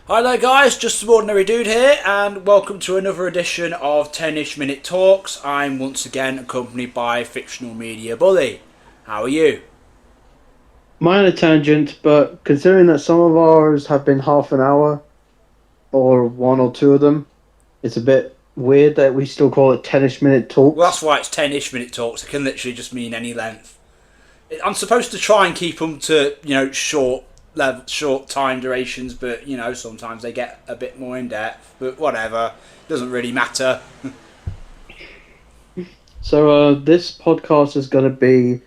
Hi there guys, just some ordinary dude here and welcome to another edition of 10ish Minute Talks. I'm once again accompanied by Fictional Media Bully. How are you? Minor tangent, but considering that some of ours have been half an hour, or one or two of them, it's a bit weird that we still call it 10ish minute Well, talks. that's why it's 10ish Minute Talks. It can literally just mean any length. I'm supposed to try and keep them to, short time durations, but, sometimes they get a bit more in depth. But whatever, doesn't really matter. So, this podcast is going to be,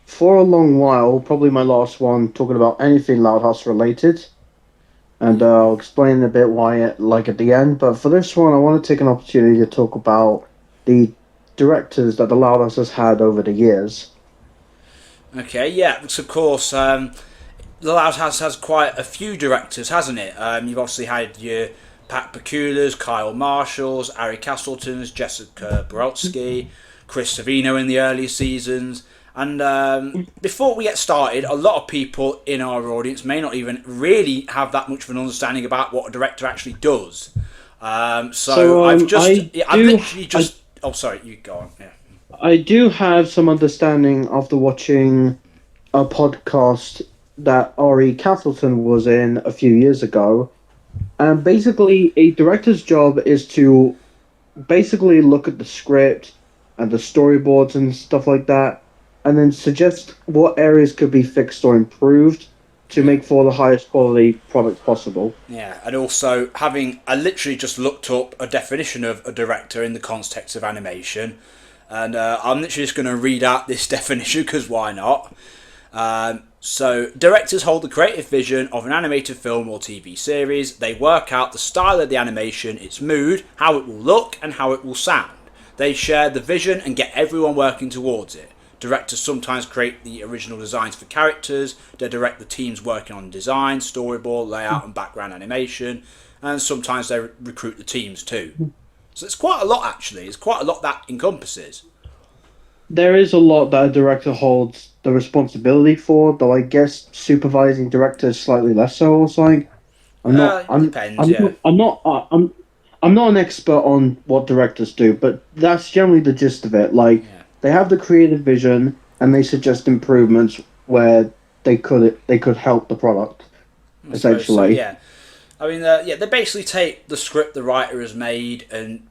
for a long while, probably my last one, talking about anything Loudhouse related. And I'll explain a bit why, at the end. But for this one, I want to take an opportunity to talk about the directors that the Loudhouse has had over the years. Okay, yeah, because of course, The Loud House has quite a few directors, hasn't it? You've obviously had your Pat Paculas, Kyle Marshalls, Ari Castletons, Jessica Brodsky, Chris Savino in the early seasons. And before we get started, a lot of people in our audience may not even really have that much of an understanding about what a director actually does. So I've just, yeah, I've literally just. Oh, sorry, you go on. Yeah. I do have some understanding after watching a podcast that Ari Castleton was in a few years ago. And basically, a director's job is to basically look at the script and the storyboards and stuff like that, and then suggest what areas could be fixed or improved to make for the highest quality product possible. Yeah, and also I literally just looked up a definition of a director in the context of animation, and I'm literally just going to read out this definition because why not? So, directors hold the creative vision of an animated film or TV series. They work out the style of the animation, its mood, how it will look, and how it will sound. They share the vision and get everyone working towards it. Directors sometimes create the original designs for characters, they direct the teams working on design, storyboard, layout and background animation, and sometimes they recruit the teams too. So it's quite a lot actually, it's quite a lot that encompasses. There is a lot that a director holds the responsibility for, though I guess supervising director is slightly less so. Or something. I'm not. It depends, yeah. I'm not an expert on what directors do, but that's generally the gist of it. Like Yeah. they have the creative vision and they suggest improvements where they could help the product. I suppose so, Essentially, yeah. I mean, they basically take the script the writer has made and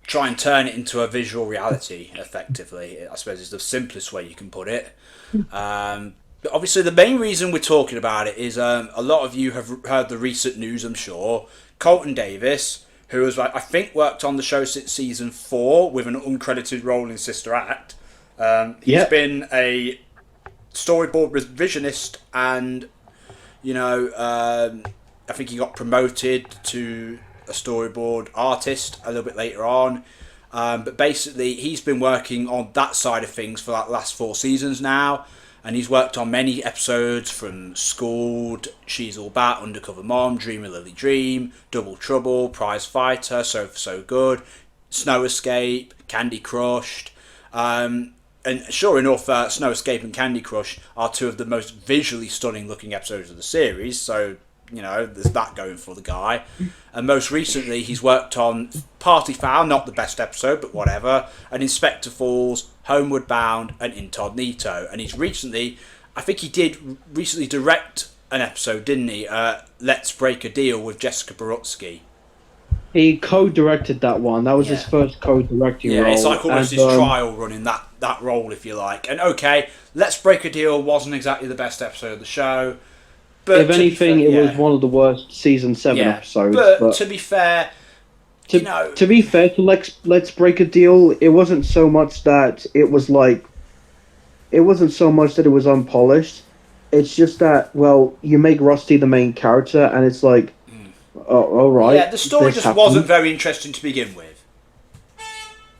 try and turn it into a visual reality, effectively. I suppose is the simplest way you can put it. But obviously, the main reason we're talking about it is a lot of you have heard the recent news, I'm sure. Colton Davis, who has, I think, worked on the show since season 4 with an uncredited role in Sister Act. He's yeah. been a storyboard revisionist and, I think he got promoted to a storyboard artist a little bit later on. But basically, he's been working on that side of things for like the last 4 seasons now. And he's worked on many episodes from Schooled, She's All That, Undercover Mom, Dream a Lily Dream, Double Trouble, Prize Fighter, So For So Good, Snow Escape, Candy Crushed. And sure enough, Snow Escape and Candy Crush are 2 of the most visually stunning looking episodes of the series. So, there's that going for the guy. And most recently, he's worked on Party Foul, not the best episode, but whatever, and Inspector Falls, Homeward Bound, and Incognito. And I think he did recently direct an episode, didn't he? Let's Break a Deal with Jessica Brodsky. He co-directed that one. That was his first co-directing role. Yeah, it's like almost his trial run in that role, if you like. And okay, Let's Break a Deal wasn't exactly the best episode of the show. But if anything, it was one of the worst season 7 episodes. But to be fair, to be fair to Let's Break a Deal, it wasn't so much that it was unpolished. It's just that, well, you make Rusty the main character, and it's like, oh, all right. Yeah, the story just wasn't very interesting to begin with.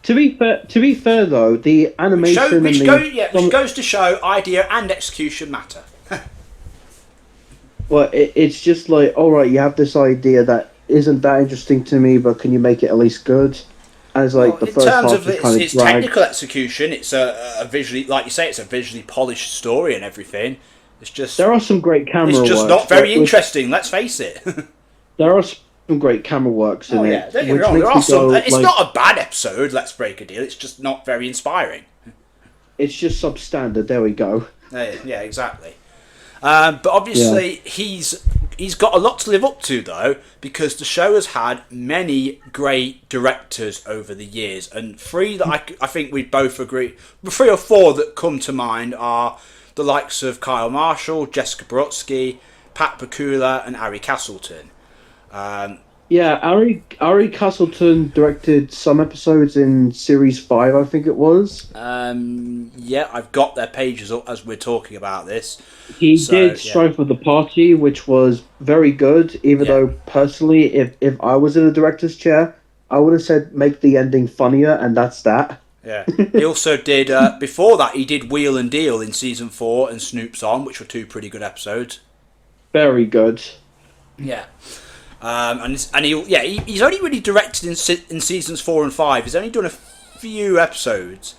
To be fair though, the animation which goes to show idea and execution matter. Well, it's just like, all right, you have this idea that isn't that interesting to me, but can you make it at least good? And it's like the first half is kind of its technical execution. It's a visually, like you say, it's a visually polished story and everything. It's just there are some great camera. It's just works, not very interesting. Let's face it. there are some great camera works in Oh yeah, it, don't get me which wrong. There makes are me some. go It's like, not a bad episode. Let's break a deal. It's just not very inspiring. it's just substandard. There we go. Yeah, exactly. But Yeah. obviously, he's got a lot to live up to though, because the show has had many great directors over the years, and three that I think we both agree, three or four that come to mind are the likes of Kyle Marshall, Jessica Brodsky, Pat Bakula, and Ari Castleton. Um, Yeah, Ari Castleton directed some episodes in series 5, I think it was. yeah, I've got their pages up as we're talking about this. He So did yeah, Strife of the Party, which was very good, even yeah. though personally, if I was in a director's chair, I would have said make the ending funnier, and that's that. Yeah. He also did, before that, he did Wheel and Deal in season 4 and Snoop's On, which were two pretty good episodes. Very good. Yeah. He's only really directed in seasons 4 and 5. He's only done a few episodes.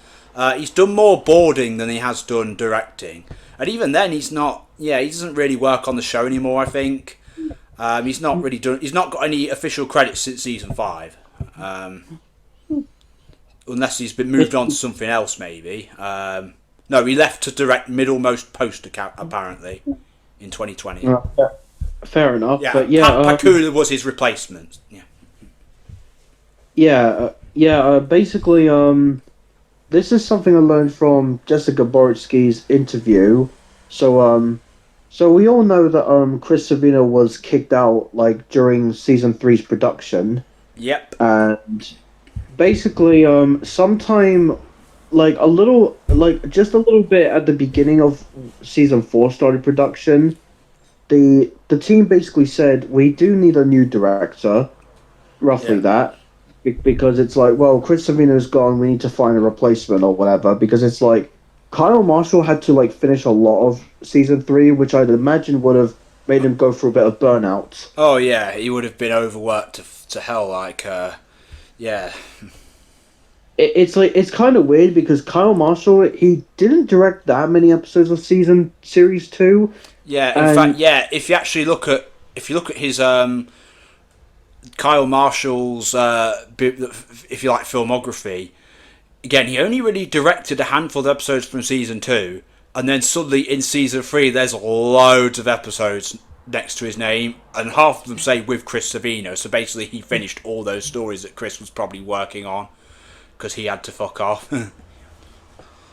He's done more boarding than he has done directing. And even then, he doesn't really work on the show anymore, I think. He's not got any official credits since season 5. Unless he's been moved on to something else, maybe. No, he left to direct Middlemost Post account apparently in 2020. Fair enough, Yeah, but yeah, Pakula was his replacement. Yeah, basically, this is something I learned from Jessica Boritsky's interview. So we all know that Chris Savino was kicked out like during season three's production, yep, and basically, sometime just a little bit at the beginning of season 4 started production. The team basically said we do need a new director, roughly yeah, that, because it's like, well, Chris Savino's gone, we need to find a replacement or whatever. Because it's like Kyle Marshall had to like finish a lot of season 3, which I'd imagine would have made him go through a bit of burnout. Oh yeah, he would have been overworked to hell. Yeah, It's like it's kind of weird because Kyle Marshall, he didn't direct that many episodes of series 2. yeah. In And fact, yeah. If you look at his Kyle Marshall's if you like filmography, again, he only really directed a handful of episodes from season 2, and then suddenly in season 3 there's loads of episodes next to his name, and half of them say with Chris Savino. So basically, he finished all those stories that Chris was probably working on because he had to fuck off.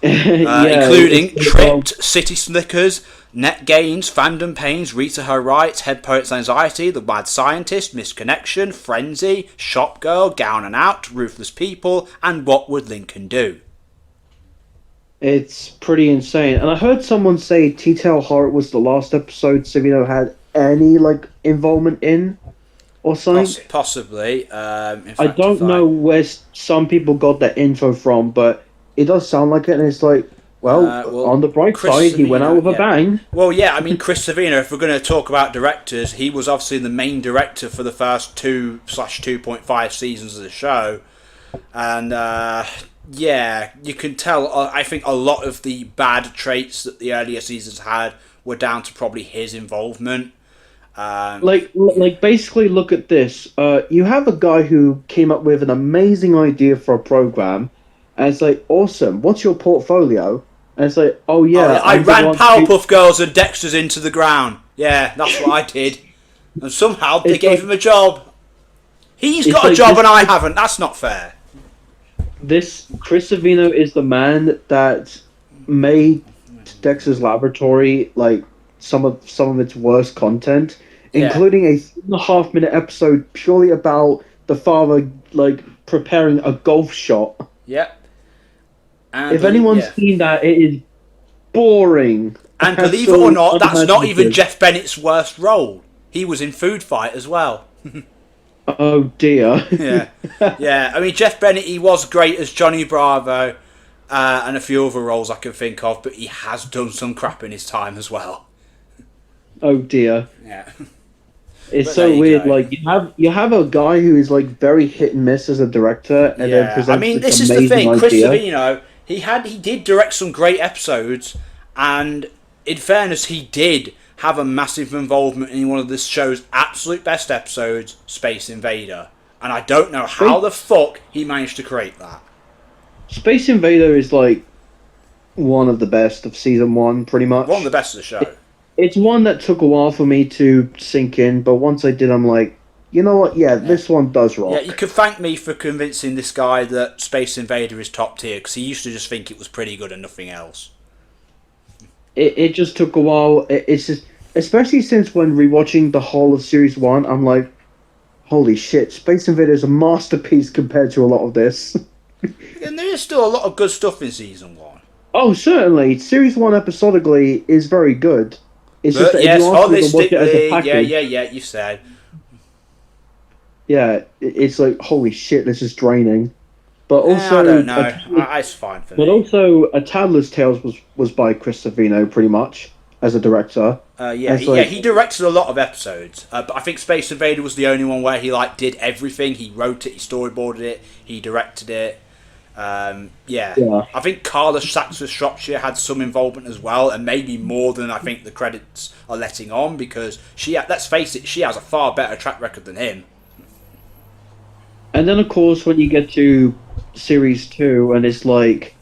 yeah, Including Tripped, City Slickers, Net Gains, Fandom Pains, Rita Her Rights, Head Poet's Anxiety, The Mad Scientist, Misconnection, Frenzy, Shop Girl, Gown and Out, Ruthless People, and What Would Lincoln Do? it's pretty insane. And I heard someone say Tea Tale Heart was the last episode Savino had any like involvement in or something. Possibly. In I fact, don't know where some people got that info from, but it does sound like it, and it's like, well, on the bright Chris side, he went out Savino, with a bang. Well, yeah, I mean, Chris Savino, if we're going to talk about directors, he was obviously the main director for the first 2/2.5 seasons of the show. And, yeah, you can tell, I think a lot of the bad traits that the earlier seasons had were down to probably his involvement. Like basically, look at this. You have a guy who came up with an amazing idea for a program, and it's like, awesome. What's your portfolio? And it's like, oh yeah, I ran Powerpuff Girls and Dexter's into the ground. Yeah, that's what I did. And somehow they gave him a job. He's got a job and I haven't. That's not fair. This Chris Savino is the man that made Dexter's Laboratory like some of its worst content, including a 3.5-minute episode purely about the father like preparing a golf shot. Yep. And if anyone's seen that, it is boring. And believe it or not, that's not even Jeff Bennett's worst role. He was in Food Fight as well. Oh dear. Yeah. I mean, Jeff Bennett, he was great as Johnny Bravo, and a few other roles I can think of, but he has done some crap in his time as well. Oh dear. Yeah. It's so weird. Go. Like you have a guy who is like very hit and miss as a director, and then presents. I mean, this is the thing. Chris Savino, he did direct some great episodes, and in fairness, he did have a massive involvement in one of this show's absolute best episodes, Space Invader. And I don't know how the fuck he managed to create that. Space Invader is like one of the best of season 1, pretty much. One of the best of the show. It's one that took a while for me to sink in, but once I did, I'm like, you know what? Yeah, this one does rock. Yeah, you could thank me for convincing this guy that Space Invader is top tier, because he used to just think it was pretty good and nothing else. It just took a while. It's just, especially since when rewatching the whole of Series 1, I'm like, holy shit, Space Invader is a masterpiece compared to a lot of this. And there is still a lot of good stuff in Season 1. Oh, certainly. Series 1 episodically is very good. It's just that yes, if you want to watch it as a package, yeah, you said. Yeah, it's like, holy shit, this is draining. But also, I don't know. It's fine for me. But also, A Toddler's Tales was by Chris Savino, pretty much, as a director. He directed a lot of episodes. But I think Space Invader was the only one where he did everything. He wrote it, he storyboarded it, he directed it. I think Carla Sachs of Shropshire had some involvement as well, and maybe more than I think the credits are letting on, because let's face it, she has a far better track record than him. And then, of course, when you get to Series 2, and it's like...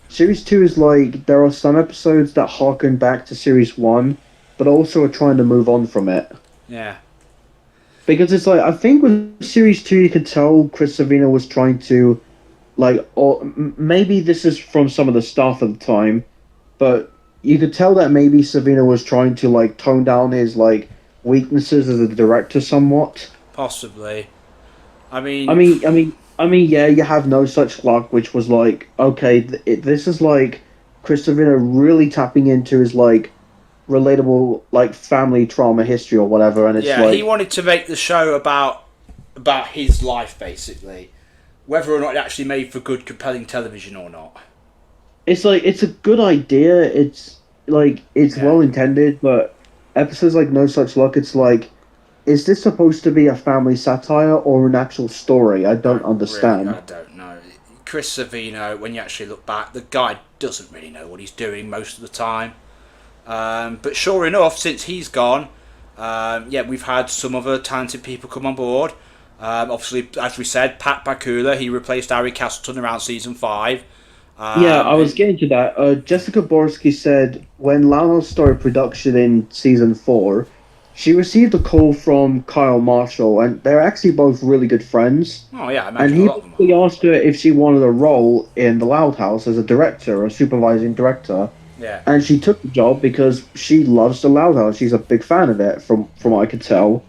Series 2 is like, there are some episodes that harken back to Series 1, but also are trying to move on from it. Yeah. Because it's like, I think with Series 2, you could tell Chris Savino was trying to, or maybe this is from some of the staff at the time, but you could tell that maybe Savino was trying to, tone down his, weaknesses as a director somewhat. Possibly. I mean, yeah, you have No Such Luck, which was okay, this is Chris Savino really tapping into his relatable family trauma history or whatever, and it's he wanted to make the show about his life, basically, whether or not it actually made for good, compelling television or not. It's it's a good idea. It's well intended, but episodes like No Such Luck, it's is this supposed to be a family satire or an actual story? I don't understand. Really, I don't know. Chris Savino, when you actually look back, the guy doesn't really know what he's doing most of the time. But sure enough, since he's gone, we've had some other talented people come on board. Obviously, as we said, Pat Bakula, he replaced Harry Castleton around season 5. I was getting to that. Jessica Borski said when Lana started production in season 4, she received a call from Kyle Marshall, and they're actually both really good friends. Oh, yeah, I imagine. And he basically asked her if she wanted a role in The Loud House as a director, or supervising director. Yeah. And she took the job because she loves The Loud House. She's a big fan of it, from what I could tell.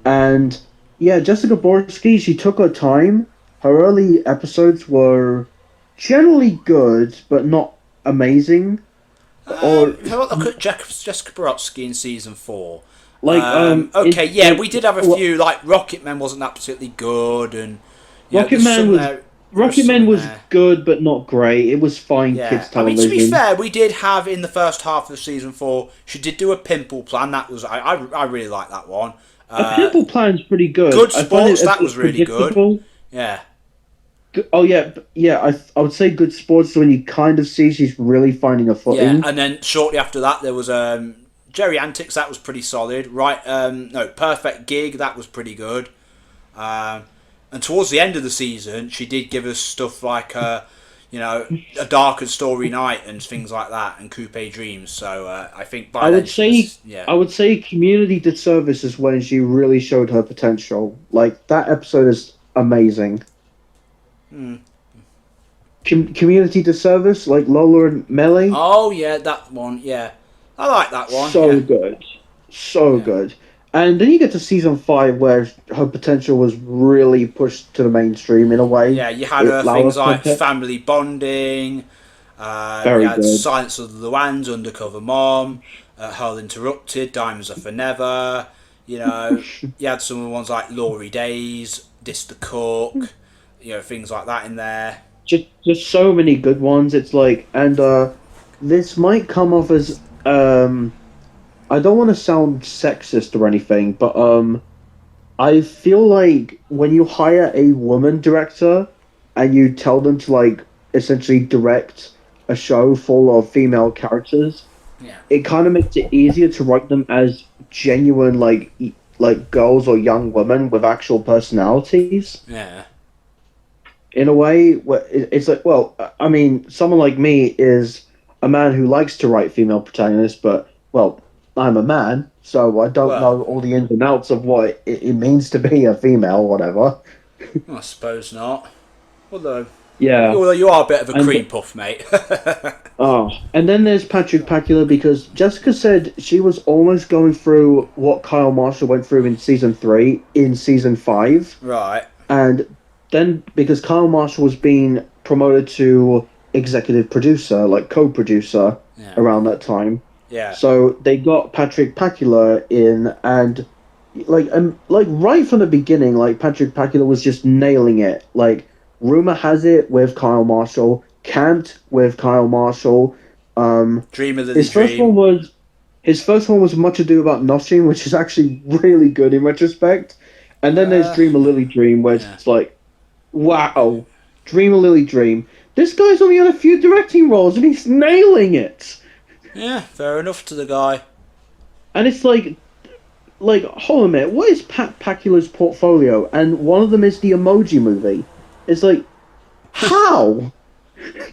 And, yeah, Jessica Borski, she took her time. Her early episodes were generally good, but not amazing. Look at Jessica Borski in season 4. we did have a few. Rocketman wasn't that particularly good, and Rocketman was good but not great. It was fine kids television. To be fair, we did have in the first half of season 4. She did do a Pimple Plan. That was I really like that one. A Pimple Plan's pretty good. Good Sports. That was really good. Yeah. Oh yeah. I would say Good Sports when you kind of see she's really finding a footing. Yeah, and then shortly after that there was Jerry Antics. That was pretty solid. Perfect Gig. That was pretty good. And towards the end of the season, she did give us stuff like A Dark and Story Night and things like that, and Coupe Dreams. So I think I would say Community Disservice is when she really showed her potential. That episode is amazing. Community Disservice, Lola and Melee. Oh yeah, that one. Yeah, I like that one. So good. And then you get to season 5 where her potential was really pushed to the mainstream in a way. Yeah, you had things like Family Bonding, Very had good. Silence of the Lambs, Undercover Mom, Hurl Interrupted, Diamonds Are For Never. You had some of the ones like Laurie Days, Dis the Cook, things like that in there. Just so many good ones. It's this might come off as I don't want to sound sexist or anything, but I feel like when you hire a woman director and you tell them to essentially direct a show full of female characters, Yeah. it kind of makes it easier to write them as genuine, like girls or young women with actual personalities. Yeah. In a way, it's like, well, I mean, someone like me is a man who likes to write female protagonists, but, well, I'm a man, so I don't Well, know all the ins and outs of what it means to be a female or whatever. I suppose not. Although, Yeah, you are a bit of a and cream puff, mate. and then there's Patrick Pacula because Jessica said she was almost going through what Kyle Marshall went through in season 3 in season 5, Right. and then because Kyle Marshall was being promoted to executive producer, like co-producer, Yeah. around that time. Yeah. So they got Patrick Pacula in, and like right from the beginning, like Patrick Pacula was just nailing it. Like rumor has it with Kyle Marshall, Camped with Kyle Marshall. Dream of the His first dream. one was Much Ado About Nothing, which is actually really good in retrospect. And then there's Dream a Lily Dream, where Yeah. it's like, wow, Dream a Lily Dream. This guy's only had a few directing roles and he's nailing it. Yeah, fair enough to the guy. And it's like, hold on a minute, what is Pat Pacula's portfolio? And one of them is the Emoji Movie. It's like, how?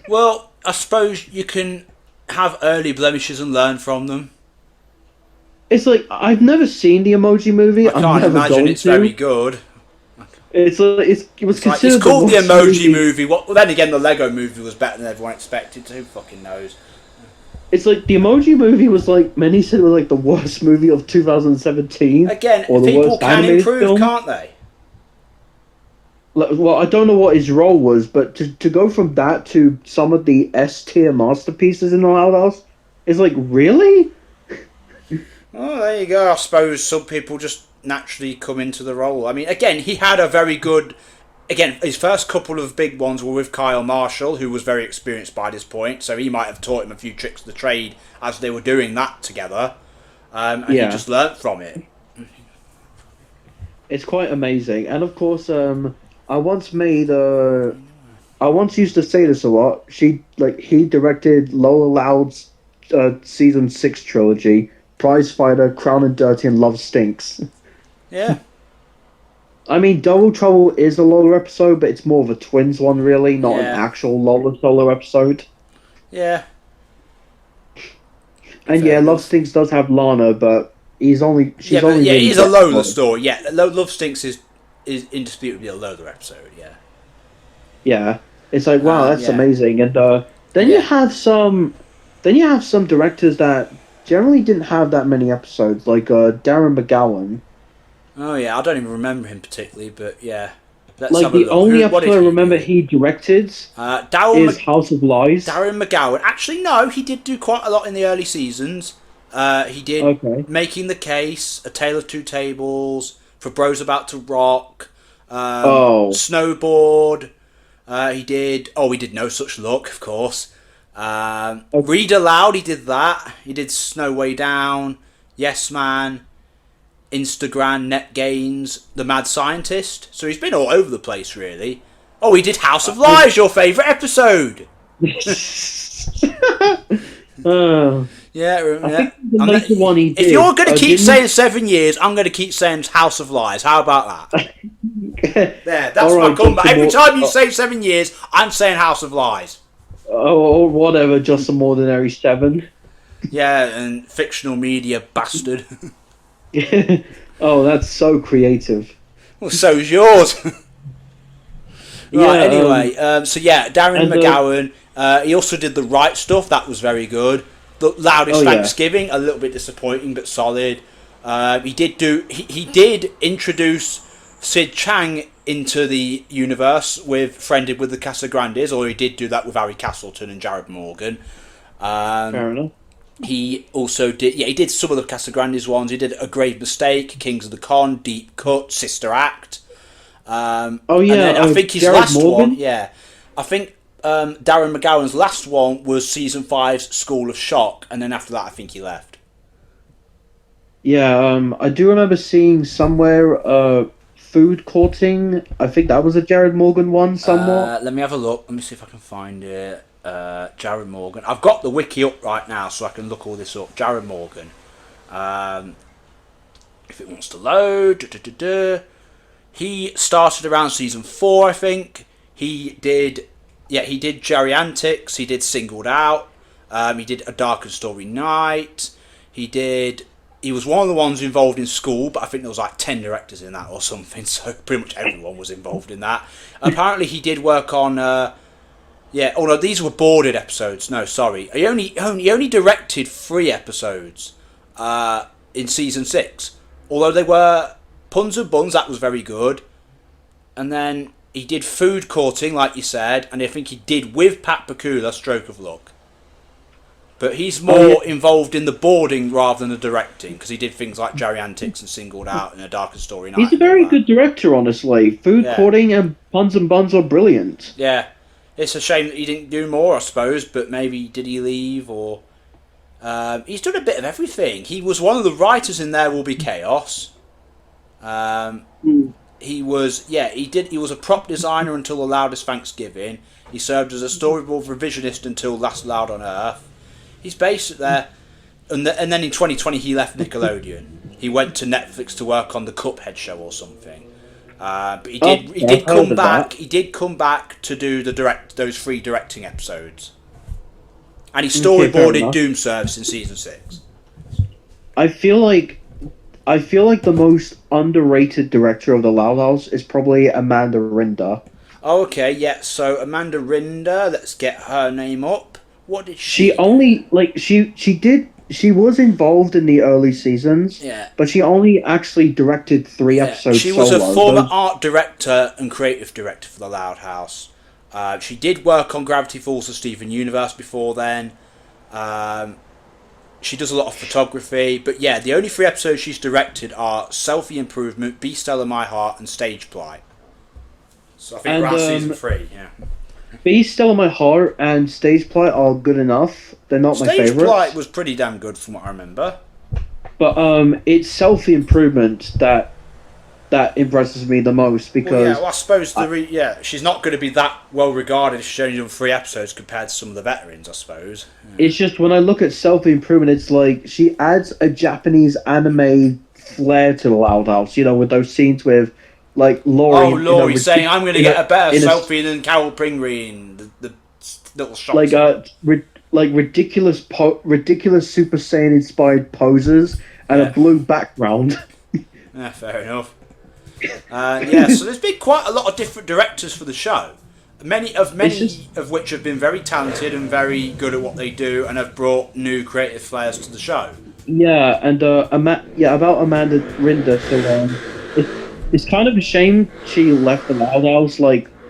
Well, I suppose you can have early blemishes and learn from them. It's like, I've never seen the Emoji Movie. I I'm can't never imagine going it's to. very good. It was Like, considered it's called the worst Emoji Movie. Well, then again, the Lego Movie was better than everyone expected. Who fucking knows? It's like the Emoji Movie was like many said it was like the worst movie of 2017. Again, or the people worst can animated improve, film. can't they? Like, well, I don't know what his role was, but to go from that to some of the S tier masterpieces in the Loud House is like, really? Oh, there you go. I suppose some people just naturally come into the role. I mean, again, he had a very good. Again, his first couple of big ones were with Kyle Marshall, who was very experienced by this point, so he might have taught him a few tricks of the trade as they were doing that together, and he just learnt from it. It's quite amazing, and of course, I once used to say this a lot. He directed Lower Loud's season 6 trilogy, Prize Fighter, Crown and Dirty, and Love Stinks. Yeah. I mean, Double Trouble is a Lola episode, but it's more of a twins one, really, not an actual Lola solo episode. Yeah. And Fair Love enough. Stinks does have Lana, but she's only It really is a Lola story. Yeah, Love Stinks is indisputably a Lola episode. Yeah. Yeah, it's like, wow, that's yeah. amazing. And then you have some directors that generally didn't have that many episodes, like Darren McGowan. Oh yeah, I don't even remember him particularly, but yeah. Let's Like have a the look. only What episode did I remember he directed is House of Lies. Darren McGowan. Actually, no, he did do quite a lot in the early seasons. He did Making the Case, A Tale of Two Tables, For Bros About to Rock, Snowboard. He did No Such Luck, of course. Read Aloud, he did that. He did Snow Way Down, Yes Man, Instagram, Net Gains, The Mad Scientist. So he's been all over the place, really. Oh, he did House of Lies, your favourite episode. Yeah, if you're going to keep saying 7 years, I'm going to keep saying House of Lies. How about that? There, that's my comeback. Every time you say 7 years, I'm saying House of Lies. Oh, or whatever, just some ordinary 7. Yeah, and fictional media bastard. Oh, that's so creative. Well, so's yours. Right, anyway, Darren McGowan. He also did The Right Stuff. That was very good. The Loudest Thanksgiving, a little bit disappointing, but solid. He did introduce Sid Chang into the universe with Friended with the Casagrandes, or he did do that with Harry Castleton and Jared Morgan. Fair enough. He also did, he did some of the Casagrandes ones. He did A Grave Mistake, Kings of the Con, Deep Cut, Sister Act. And then I think his Jared last Morgan? one, I think Darren McGowan's last one was season 5's School of Shock, and then after that I think he left. Yeah, I do remember seeing somewhere Food Courting. I think that was a Jared Morgan one somewhat. Let me have a look. Let me see if I can find it. Jared Morgan. I've got the wiki up right now so I can look all this up. Jared Morgan. If it wants to load. He started around season 4, I think. He did Geriantics. He did Singled Out. He did A Darker Story Night. He was one of the ones involved in School, but I think there was like 10 directors in that or something, so pretty much everyone was involved in that. Apparently he did work on... no, these were boarded episodes. No, sorry. He only directed 3 episodes in season 6. Although they were Puns and Buns, that was very good. And then he did Food Courting, like you said, and I think he did with Pat Bakula, Stroke of Luck. But he's more involved in the boarding rather than the directing, because he did things like Geriantics and Singled Out and A Darker Story Night. He's a very good director, honestly. Food Courting and Puns and Buns are brilliant. Yeah. It's a shame that he didn't do more, I suppose, but maybe did he leave or... he's done a bit of everything. He was one of the writers in There Will Be Chaos. He was a prop designer until The Loudest Thanksgiving. He served as a storyboard revisionist until Last Loud on Earth. He's based there, and then in 2020 he left Nickelodeon. He went to Netflix to work on the Cuphead show or something. But he did come back. He did come back to do those 3 directing episodes, and he storyboarded Doom Service in season 6. I feel like the most underrated director of the Loud House is probably Amanda Rinder. Oh, okay, yeah. So Amanda Rinder, let's get her name up. What did she She was involved in the early seasons, but she only actually directed 3 episodes. She was a former art director and creative director for the Loud House. She did work on Gravity Falls and Steven Universe before then. She does a lot of photography, but yeah, the only 3 episodes she's directed are Selfie Improvement, Be Still in My Heart, and Stage Plight. So I think we're on season 3, yeah. Be Still in My Heart and Stage Plight are good enough. They're not my favourites. Stage Plight was pretty damn good from what I remember. But it's Selfie Improvement that impresses me the most, because... I suppose she's not going to be that well regarded if she's only done 3 episodes compared to some of the veterans, I suppose. Yeah. It's just, when I look at Selfie Improvement, it's like she adds a Japanese anime flair to the Loud House, with those scenes with... like Laurie. Oh, Laurie saying, "I'm going to get a better selfie than Carol Pingree," the little shots. Ridiculous Super Saiyan inspired poses and a blue background. Yeah, fair enough. So there's been quite a lot of different directors for the show. Many of which have been very talented and very good at what they do, and have brought new creative flares to the show. Yeah, and about Amanda Rinder. So it's kind of a shame she left the Loud House,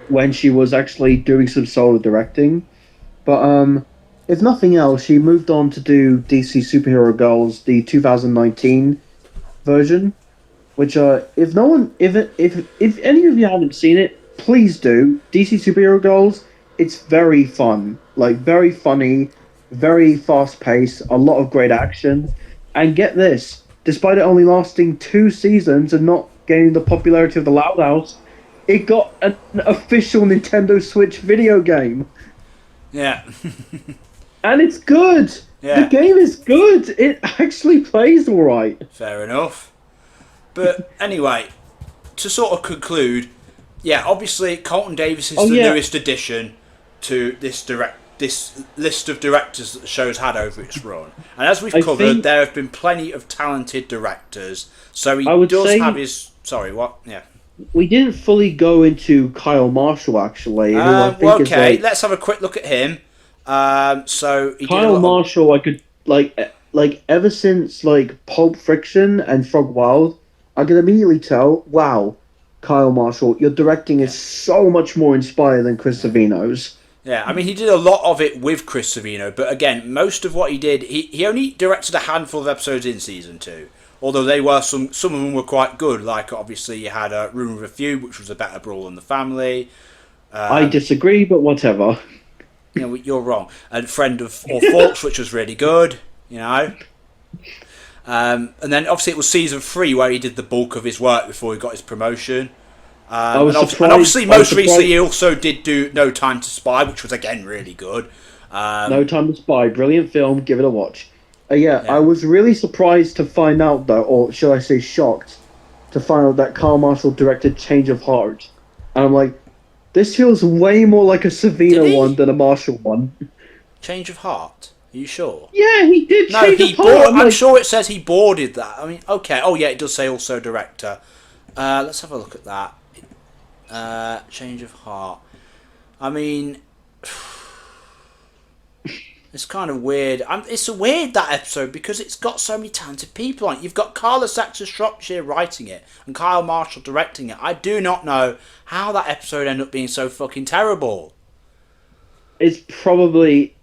when she was actually doing some solo directing. But if nothing else, she moved on to do DC Superhero Girls, the 2019 version. Which, if any of you haven't seen it, please do. DC Superhero Girls, it's very fun. Very funny, very fast-paced, a lot of great action. And get this, despite it only lasting 2 seasons and not gaining the popularity of the Loud House, it got an official Nintendo Switch video game. Yeah. And it's good! Yeah. The game is good! It actually plays alright. Fair enough. But anyway, to sort of conclude, obviously Colton Davis is the newest addition to this list of directors that the show's had over its run. And as we've covered, there have been plenty of talented directors. So he does have his... Sorry, what? Yeah. We didn't fully go into Kyle Marshall, actually. Who I think is let's have a quick look at him. So he Kyle Marshall, I could... ever since, Pulp Fiction and Frog Wild, I could immediately tell, wow, Kyle Marshall, your directing is so much more inspired than Chris Savino's. Yeah, I mean, he did a lot of it with Chris Savino, but again, most of what he did, he only directed a handful of episodes in season 2. Although they were some of them were quite good. Obviously, you had a Room of a Few, which was a better Brawl in the Family. I disagree, but whatever. You're wrong. And Friend of All Folks, which was really good. And then obviously it was season 3 where he did the bulk of his work before he got his promotion. I was surprised. And obviously, most recently, he also did do No Time to Spy, which was again really good. No Time to Spy, brilliant film. Give it a watch. Yeah, Yeah. I was really surprised to find out though, or should I say, shocked to find out that Carl Marshall directed Change of Heart. And I'm like, this feels way more like a Savino one than a Marshall one. Change of Heart? Are you sure? Yeah, he did. No, Change of Heart. I'm sure it says he boarded that. I mean, okay. Oh, yeah, it does say also director. Let's have a look at that. Change of Heart. I mean, it's kind of weird. It's a weird, that episode, because it's got so many talented people on it. You've got Carla Saxon Shropshire writing it and Kyle Marshall directing it. I do not know how that episode ended up being so fucking terrible. It's probably...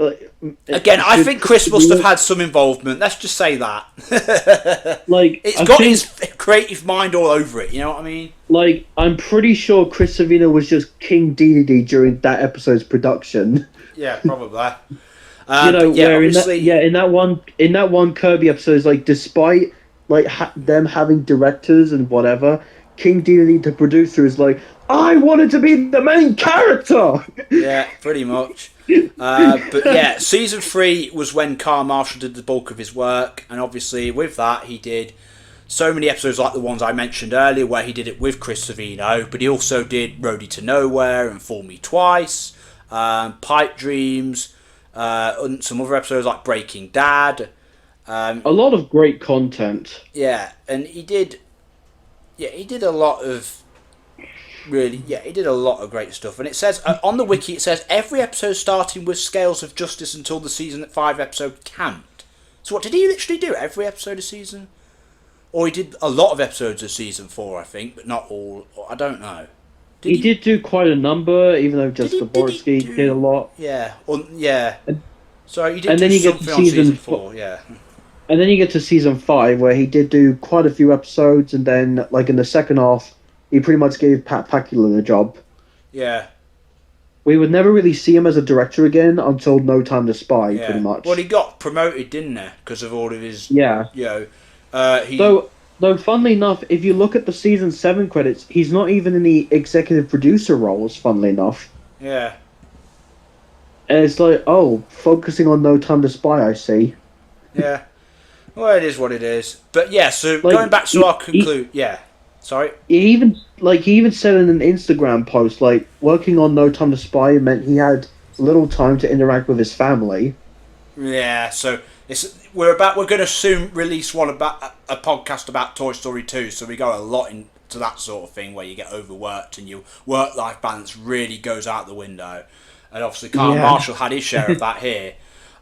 Again, I think Chris must have had some involvement. Let's just say that. It's got his creative mind all over it, you know what I mean? Like, I'm pretty sure Chris Savino was just King Dedede during that episode's production. Yeah, probably. Where in that one Kirby episode, is like, despite like them having directors and whatever, King Dedede, the producer, is like, I wanted to be the main character. Yeah, pretty much. But yeah, season 3 was when Carl Marshall did the bulk of his work, and obviously with that he did so many episodes like the ones I mentioned earlier, where he did it with Chris Savino, but he also did Roadie to Nowhere and Fool Me Twice, Pipe Dreams, and some other episodes like Breaking Dad. A lot of great content. Yeah, and he did a lot of he did a lot of great stuff. And it says on the wiki, it says every episode starting with Scales of Justice until the season 5 episode camped. So what did he literally do? Every episode of season, or he did a lot of episodes of season 4, I think, but not all. I don't know. He did do quite a number, even though Jessica Borski did a lot. Yeah, yeah. So he did and do then you something get to on season 4, yeah. And then you get to season 5, where he did do quite a few episodes, and then, like, in the second half, he pretty much gave Pat Pakula the job. Yeah. We would never really see him as a director again until No Time to Spy, pretty much. Well, he got promoted, didn't he? Because of all of his... Yeah. Though, funnily enough, if you look at the season 7 credits, he's not even in the executive producer roles, funnily enough. Yeah. And it's like, oh, focusing on No Time to Spy, I see. Yeah. Well, it is what it is. But yeah, so going back to our conclude... Yeah. Sorry? He even said in an Instagram post, like, working on No Time to Spy meant he had little time to interact with his family. Yeah, so we're going to soon release a podcast about Toy Story 2, so we go a lot into that sort of thing where you get overworked and your work-life balance really goes out the window. And obviously Carl Marshall had his share of that here.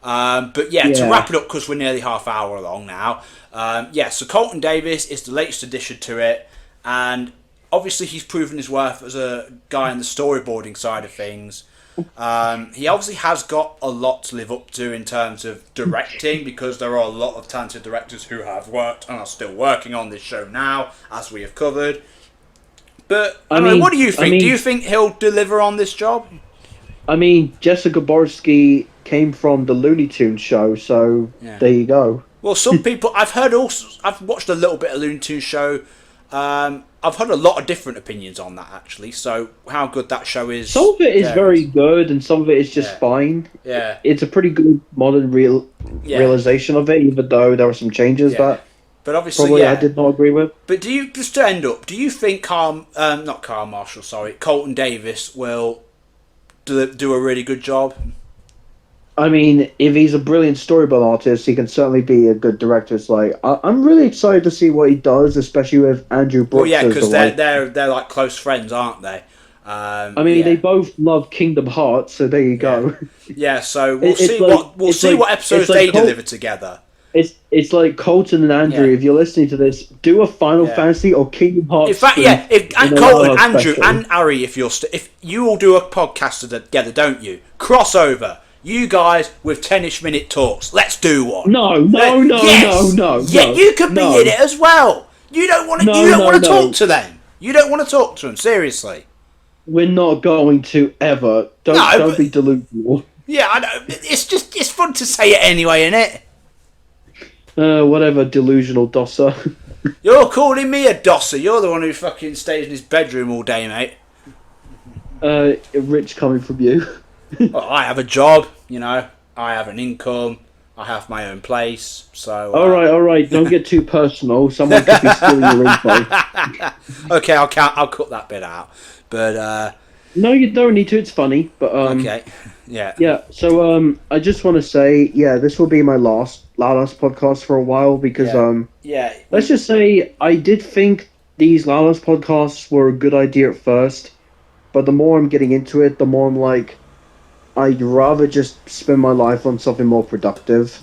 But to wrap it up, because we're nearly half hour along now, so Colton Davis is the latest addition to it, and obviously he's proven his worth as a guy in the storyboarding side of things. He obviously has got a lot to live up to in terms of directing, because there are a lot of talented directors who have worked and are still working on this show now, as we have covered. But, I mean, what do you think? Do you think he'll deliver on this job? I mean, Jessica Borski came from the Looney Tunes show, so there you go. Well, some people... I've watched a little bit of Looney Tunes show. I've heard a lot of different opinions on that, actually, so how good that show is... Some of it is very good, and some of it is just fine. Yeah. It's a pretty good modern realization of it, even though there were some changes that but obviously, probably I did not agree with. But do you think Colton Davis will do a really good job? I mean, if he's a brilliant storyboard artist, he can certainly be a good director. It's like, I'm really excited to see what he does, especially with Andrew Brooks. Well, yeah, because they're like close friends, aren't they? They both love Kingdom Hearts, so there you go. Yeah, so we'll see what episodes they deliver together. It's like Colton and Andrew. If you're listening to this, do a Final Fantasy or Kingdom Hearts. In fact, Colton, Andrew, and Ari, if you all do a podcast together, don't you? Crossover. You guys with 10-ish minute talks. Let's do one. No. Yeah, you could be in it as well. You don't want to talk to them. You don't want to talk to them, seriously. We're not going to ever. Don't be delusional. Yeah, I know. It's fun to say it anyway, isn't it? Whatever, delusional dosser. You're calling me a dosser. You're the one who fucking stays in his bedroom all day, mate. Rich coming from you. Well, I have a job, you know. I have an income. I have my own place. So. All right. Don't get too personal. Someone could be stealing your info. Okay, I'll cut that bit out. But No, you don't need to. It's funny, but okay, yeah. yeah. So I just want to say, yeah, this will be my last podcast for a while because Yeah. let's just say I did think these Lala's podcasts were a good idea at first, but the more I'm getting into it, the more I'm like, I'd rather just spend my life on something more productive.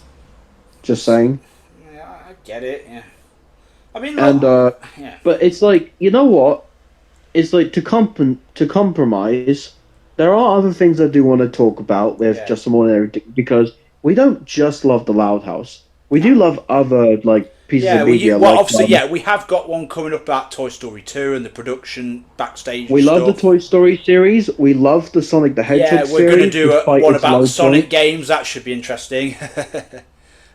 Just saying. Yeah, I get it. Yeah. I mean, And yeah. but it's like, you know what? It's like to compromise. There are other things I do want to talk about with just some ordinary because we don't just love the Loud House. We do love other like pieces of media. Obviously, we have got one coming up about Toy Story 2 and the production backstage. We love the Toy Story series. We love the Sonic the Hedgehog series. Yeah, we're going to do one about the Sonic games. That should be interesting.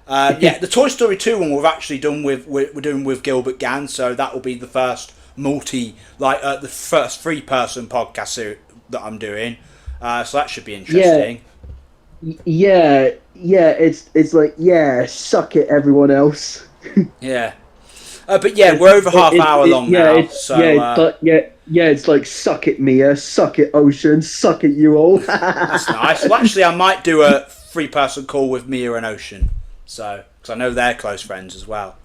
The Toy Story 2 one we've actually done we're doing with Gilbert Gann, so that will be the first the first 3-person podcast that I'm doing. So that should be interesting. Yeah, it's like, suck it, everyone else. Yeah. But yeah, we're over half hour long now. It's like, suck it, Mia, suck it, Ocean, suck it, you all. That's nice. Well, actually, I might do a 3-person call with Mia and Ocean. So, because I know they're close friends as well.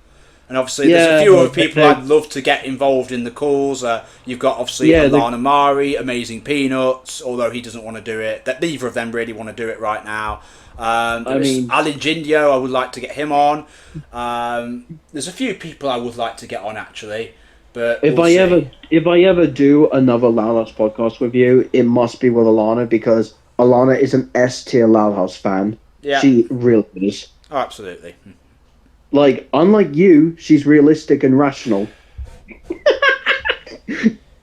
And obviously, there's a few other people I'd love to get involved in the calls. You've got, obviously, Alana Mari, Amazing Peanuts, although he doesn't want to do it. Neither of them really want to do it right now. Alan Gindio, I would like to get him on. There's a few people I would like to get on, actually. But if I ever do another Loud House podcast with you, it must be with Alana because Alana is an S-tier Loud House fan. Yeah. She really is. Oh, absolutely. Like, unlike you, she's realistic and rational.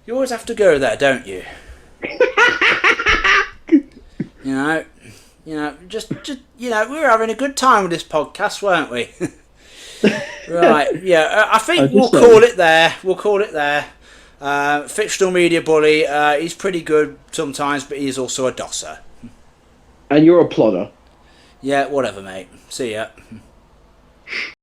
You always have to go there, don't you? Just we were having a good time with this podcast, weren't we? Right, yeah. I think we'll call it there. Fictional Media Bully, he's pretty good sometimes, but he's also a dosser. And you're a plodder. Yeah, whatever, mate. See ya.